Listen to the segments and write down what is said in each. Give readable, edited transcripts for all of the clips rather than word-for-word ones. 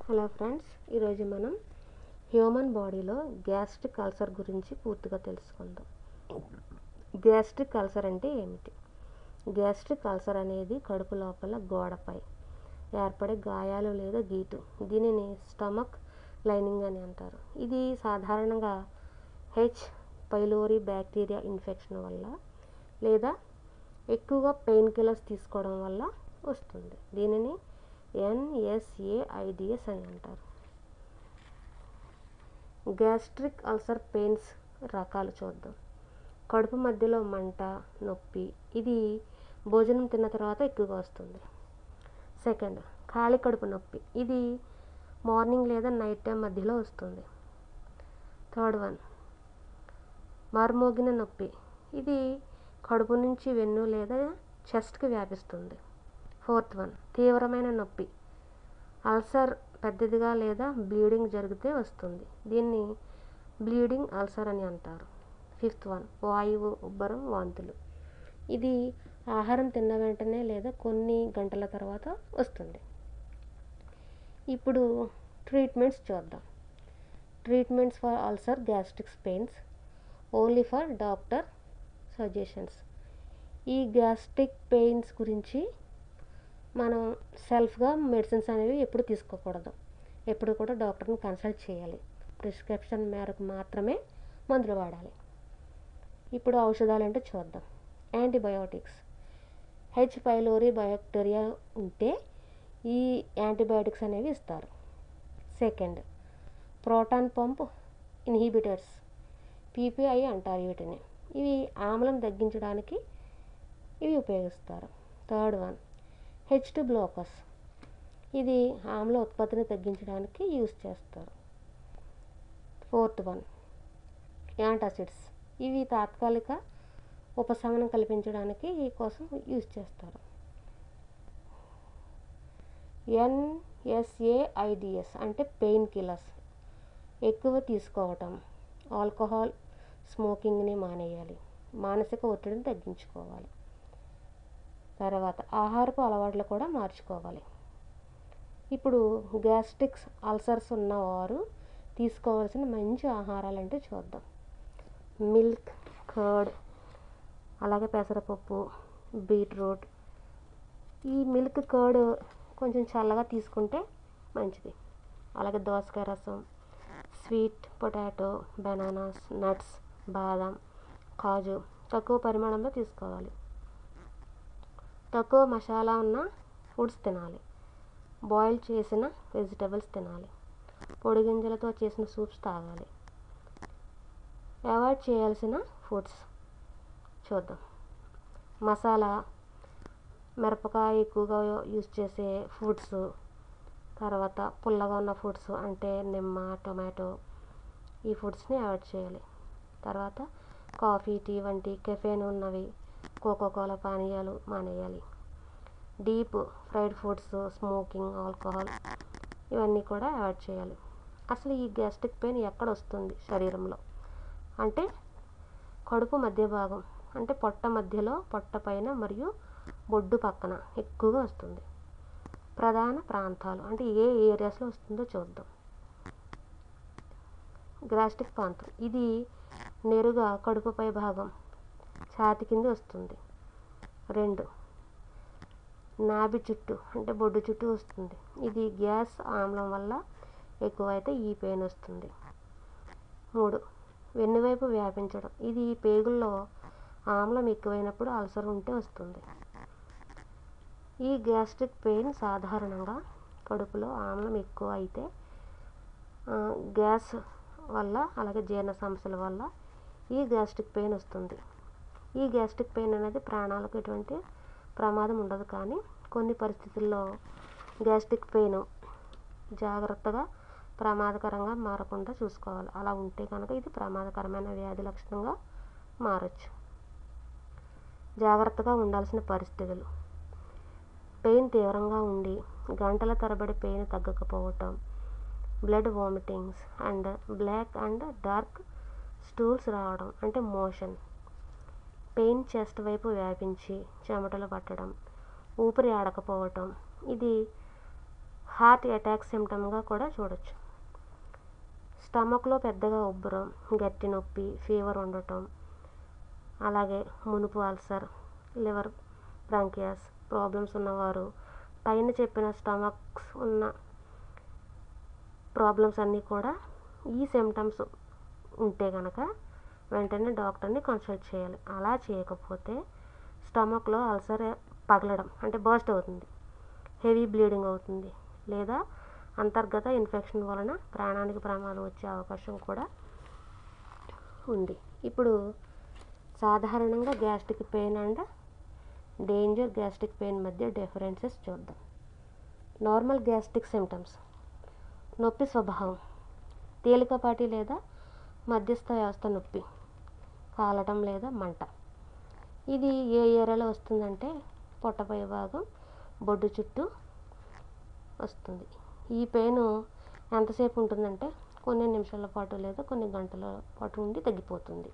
Hello friends, ఈరోజు మనం human బాడీలో గ్యాస్ట్రిక్ అల్సర్ గురించి పూర్తిగా తెలుసుకుందాం. గ్యాస్ట్రిక్ అల్సర్ అంటే ఏమిటి? గ్యాస్ట్రిక్ అల్సర్ అనేది కడుపు లోపల గోడపై ఏర్పడే గాయాలు లేదా గీటు. దీనిని స్టమక్ లైనింగ్ అని అంటారు. ఇది సాధారణంగా హెచ్ పైలోరీ బ్యాక్టీరియా ఇన్ఫెక్షన్ వల్ల లేదా ఎక్కువగా పెయిన్ కిల్లర్స్ తీసుకోవడం వల్ల వస్తుంది. దీనిని NSAIDS అని అంటారు. గ్యాస్ట్రిక్ అల్సర్ పెయిన్స్ రకాలు చూద్దాం. కడుపు మధ్యలో మంట, నొప్పి. ఇది భోజనం తిన్న తర్వాత ఎక్కువగా వస్తుంది. సెకండ్, ఖాళీ కడుపు నొప్పి. ఇది మార్నింగ్ లేదా నైట్ టైం మధ్యలో వస్తుంది. థర్డ్ వన్, మర్మోగిన నొప్పి. ఇది కడుపు నుంచి వెన్ను లేదా చెస్ట్కి వ్యాపిస్తుంది. ఫోర్త్ వన్, తీవ్రమైన నొప్పి. అల్సర్ పెద్దదిగా లేదా బ్లీడింగ్ జరిగితే వస్తుంది. దీన్ని బ్లీడింగ్ అల్సర్ అని అంటారు. ఫిఫ్త్ వన్, వాయువు, ఉబ్బరం, వాంతులు. ఇది ఆహారం తిన్న వెంటనే లేదా కొన్ని గంటల తర్వాత వస్తుంది. ఇప్పుడు ట్రీట్మెంట్స్ చూద్దాం. Treatments for ulcer gastric pains only for doctor suggestions. ఈ గ్యాస్ట్రిక్ పెయిన్స్ గురించి మనం సెల్ఫ్గా మెడిసిన్స్ అనేవి ఎప్పుడు తీసుకోకూడదు. ఎప్పుడు కూడా డాక్టర్ని కన్సల్ట్ చేయాలి. ప్రిస్క్రిప్షన్ మేరకు మాత్రమే మందులు వాడాలి. ఇప్పుడు ఔషధాలు అంటే చూద్దాం. యాంటీబయోటిక్స్. హెచ్ పైలోరీ బ్యాక్టీరియా ఉంటే ఈ యాంటీబయోటిక్స్ అనేవి ఇస్తారు. Second, proton pump inhibitors, PPI అంటారు వీటిని. ఇవి ఆమ్లం తగ్గించడానికి ఇవి ఉపయోగిస్తారు. Third one, H2 blockers. ఇది ఆమ్ల ఉత్పత్తిని తగ్గించడానికి యూజ్ చేస్తారు. Fourth one, antacids. ఇవి తాత్కాలిక ఉపశమనం కల్పించడానికి ఈ కోసం యూజ్ చేస్తారు. NSAIDS అంటే పెయిన్ కిల్లర్స్. ఎక్కువ తీసుకోవటం, ఆల్కహాల్, స్మోకింగ్ని మానేయాలి. మానసిక ఒత్తిడిని తగ్గించుకోవాలి. తర్వాత ఆహారపు అలవాట్లు కూడా మార్చుకోవాలి. ఇప్పుడు గ్యాస్ట్రిక్ అల్సర్స్ ఉన్నవారు తీసుకోవాల్సిన మంచి ఆహారాలు అంటే చూద్దాం. మిల్క్, కర్డ్, అలాగే పెసరపప్పు, బీట్రూట్. ఈ మిల్క్, కర్డ్ కొంచెం చల్లగా తీసుకుంటే మంచిది. అలాగే దోసకాయ రసం, స్వీట్ పొటాటో, బనానాస్, నట్స్, బాదం, కాజు తక్కువ పరిమాణంలో తీసుకోవాలి. తక్కువ మసాలా ఉన్న ఫుడ్స్ తినాలి. బాయిల్ చేసిన వెజిటబుల్స్ తినాలి. పొడి గింజలతో చేసిన సూప్స్ తాగాలి. అవాయిడ్ చేయాల్సిన ఫుడ్స్ చూద్దాం. మసాలా, మిరపకాయ ఎక్కువగా యూజ్ చేసే ఫుడ్స్. తర్వాత పుల్లగా ఉన్న ఫుడ్స్ అంటే నిమ్మ, టొమాటో, ఈ ఫుడ్స్ని అవాయిడ్ చేయాలి. తర్వాత కాఫీ, టీ వంటి కెఫెన్ ఉన్నవి, కోకోకోలా పానీయాలు మానేయాలి. Deep fried foods, smoking, alcohol ఇవన్నీ కూడా అవాయిడ్ చేయాలి. అసలు ఈ గ్యాస్ట్రిక్ పెయిన్ ఎక్కడ వస్తుంది శరీరంలో అంటే కడుపు మధ్య భాగం అంటే పొట్ట మధ్యలో, పొట్ట పైన మరియు బొడ్డు పక్కన ఎక్కువగా వస్తుంది. ప్రధాన ప్రాంతాలు అంటే ఏ ఏరియాస్లో వస్తుందో చూద్దాం. గ్యాస్ట్రిక్ ప్రాంతం ఇది నేరుగా కడుపుపై భాగం, ఛాతి కింద వస్తుంది. 2, నాభి చుట్టూ అంటే బొడ్డు చుట్టూ వస్తుంది. ఇది గ్యాస్ ఆమ్లం వల్ల ఎక్కువైతే ఈ పెయిన్ వస్తుంది. 3, వెన్నువైపు వ్యాపించడం. ఇది పేగుల్లో ఆమ్లం ఎక్కువైనప్పుడు అల్సర్ ఉంటే వస్తుంది. ఈ గ్యాస్ట్రిక్ పెయిన్ సాధారణంగా కడుపులో ఆమ్లం ఎక్కువ అయితే గ్యాస్ వల్ల, అలాగే జీర్ణ సమస్యల వల్ల ఈ గ్యాస్ట్రిక్ పెయిన్ వస్తుంది. ఈ గ్యాస్ట్రిక్ పెయిన్ అనేది ప్రాణాలకు ఎటువంటి ప్రమాదం ఉండదు, కానీ కొన్ని పరిస్థితుల్లో గ్యాస్ట్రిక్ పెయిన్ జాగ్రత్తగా ప్రమాదకరంగా మారకుండా చూసుకోవాలి. అలా ఉంటే కనుక ఇది ప్రమాదకరమైన వ్యాధి లక్షణంగా మారచ్చు. జాగ్రత్తగా ఉండాల్సిన పరిస్థితులు: పెయిన్ తీవ్రంగా ఉండి గంటల తరబడి పెయిన్ తగ్గకపోవటం, blood vomitings and black and dark stools రావడం అంటే మోషన్, పెయిన్ చెస్ట్ వైపు వ్యాపించి చెమటలు పట్టడం, ఊపిరి ఆడకపోవటం. ఇది హార్ట్ అటాక్ సిమ్టమ్గా కూడా చూడొచ్చు. స్టమక్లో పెద్దగా ఉబ్బరం, గట్టి నొప్పి, ఫీవర్ ఉండటం, అలాగే మునుపు అల్సర్, లివర్ బ్రాంకియాస్ ప్రాబ్లమ్స్ ఉన్నవారు, పైన చెప్పిన స్టమక్స్ ఉన్న ప్రాబ్లమ్స్ అన్నీ కూడా ఈ సిమ్టమ్స్ ఉంటే కనుక వెంటనే డాక్టర్ని కన్సల్ట్ చేయాలి. అలా చేయకపోతే స్టమక్లో అల్సర్ పగలడం అంటే బర్స్ట్ అవుతుంది, హెవీ బ్లీడింగ్ అవుతుంది, లేదా అంతర్గత ఇన్ఫెక్షన్ వలన ప్రాణానికి ప్రమాదం వచ్చే అవకాశం కూడా ఉంది. ఇప్పుడు సాధారణంగా gastric pain and danger gastric pain మధ్య డిఫరెన్సెస్ చూద్దాం. నార్మల్ గ్యాస్ట్రిక్ సిమ్టమ్స్: నొప్పి స్వభావం తేలికపాటి లేదా మధ్యస్థ వ్యవస్థ నొప్పి, కాలటం లేదా మంట. ఇది ఏ ఏరియాలో వస్తుందంటే పొట్టపై భాగం, బొడ్డు చుట్టూ వస్తుంది. ఈ పెయిన్ ఎంతసేపు ఉంటుందంటే కొన్ని నిమిషాల పాటు లేదా కొన్ని గంటల పాటు ఉండి తగ్గిపోతుంది.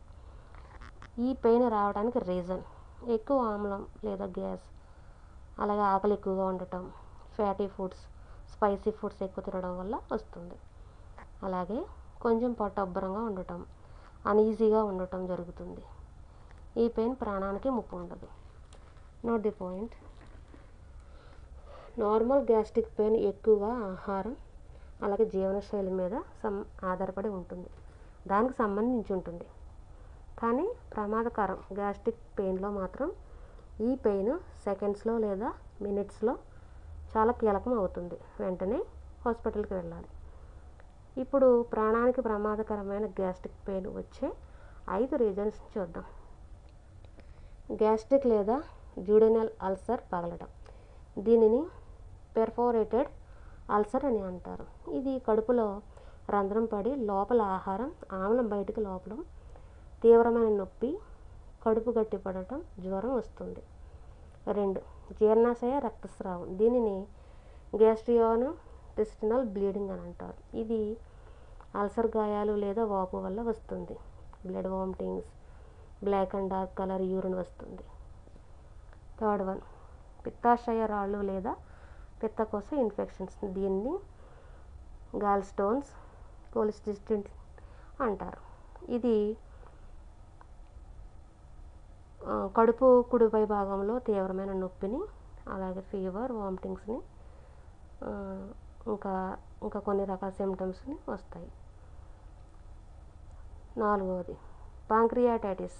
ఈ పెయిన్ రావడానికి రీజన్ ఎక్కువ ఆమ్లం లేదా గ్యాస్, అలాగే ఆకలి ఎక్కువగా ఉండటం, ఫ్యాటీ ఫుడ్స్, స్పైసీ ఫుడ్స్ ఎక్కువ తినడం వల్ల వస్తుంది. అలాగే కొంచెం పొట్ట ఉబ్బరంగా ఉండటం, అన్ఈజీగా ఉండటం జరుగుతుంది. ఈ పెయిన్ ప్రాణానికి ముప్పు ఉండదు. Note the point. Normal gastric pain ఎక్కువగా ఆహారం అలాగే జీవనశైలి మీద ఆధారపడి ఉంటుంది, దానికి సంబంధించి ఉంటుంది. కానీ ప్రమాదకరం గ్యాస్ట్రిక్ పెయిన్లో మాత్రం ఈ పెయిన్ సెకండ్స్లో లేదా మినిట్స్లో చాలా కీలకం అవుతుంది. వెంటనే హాస్పిటల్కి వెళ్ళాలి. ఇప్పుడు ప్రాణానికి ప్రమాదకరమైన గ్యాస్ట్రిక్ పెయిన్ వచ్చే 5 రీజన్స్ చూద్దాం. గ్యాస్ట్రిక్ లేదా డ్యూడెనల్ అల్సర్ పగలడం. దీనిని పెర్ఫోరేటెడ్ అల్సర్ అని అంటారు. ఇది కడుపులో రంధ్రం పడి లోపల ఆహారం, ఆమ్లం బయటికి లోపలం, తీవ్రమైన నొప్పి, కడుపు గట్టిపడటం, జ్వరం వస్తుంది. 2. జీర్ణాశయ రక్తస్రావం. దీనిని గ్యాస్ట్రియోఇంటెస్టినల్ బ్లీడింగ్ అని అంటారు. ఇది అల్సర్ గాయాలు లేదా వాపు వల్ల వస్తుంది. Blood vomitings, black and dark colour urine వస్తుంది. 3. పిత్తాశయ రాళ్ళు లేదా పిత్తకోశ ఇన్ఫెక్షన్స్. దీన్ని గాల్ స్టోన్స్, కోలిసిస్టిస్ అంటారు. ఇది కడుపు కుడిపై భాగంలో తీవ్రమైన నొప్పిని, అలాగే ఫీవర్, వామిటింగ్స్ని, ఇంకా కొన్ని రకాల సిమ్టమ్స్ని వస్తాయి. 4. పాంక్రియాటైటిస్.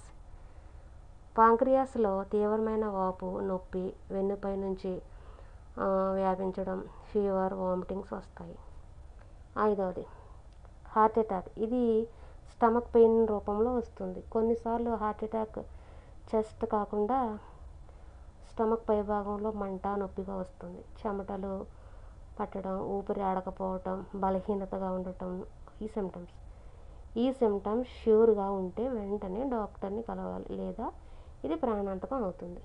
పాంక్రియాస్లో తీవ్రమైన వాపు, నొప్పి, వెన్నుపై నుంచి వ్యాపించడం, ఫీవర్, వామిటింగ్స్ వస్తాయి. 5. Heart attack. ఇది స్టమక్ పెయిన్ రూపంలో వస్తుంది. కొన్నిసార్లు హార్ట్ అటాక్ చెస్ట్ కాకుండా స్టమక్ పై భాగంలో మంట, నొప్పిగా వస్తుంది. చెమటలు పట్టడం, ఊపిరి ఆడకపోవటం, బలహీనతగా ఉండటం ఈ సిమ్టమ్స్ ష్యూర్గా ఉంటే వెంటనే డాక్టర్ని కలవాలి, లేదా ఇది ప్రాణాంతకం అవుతుంది.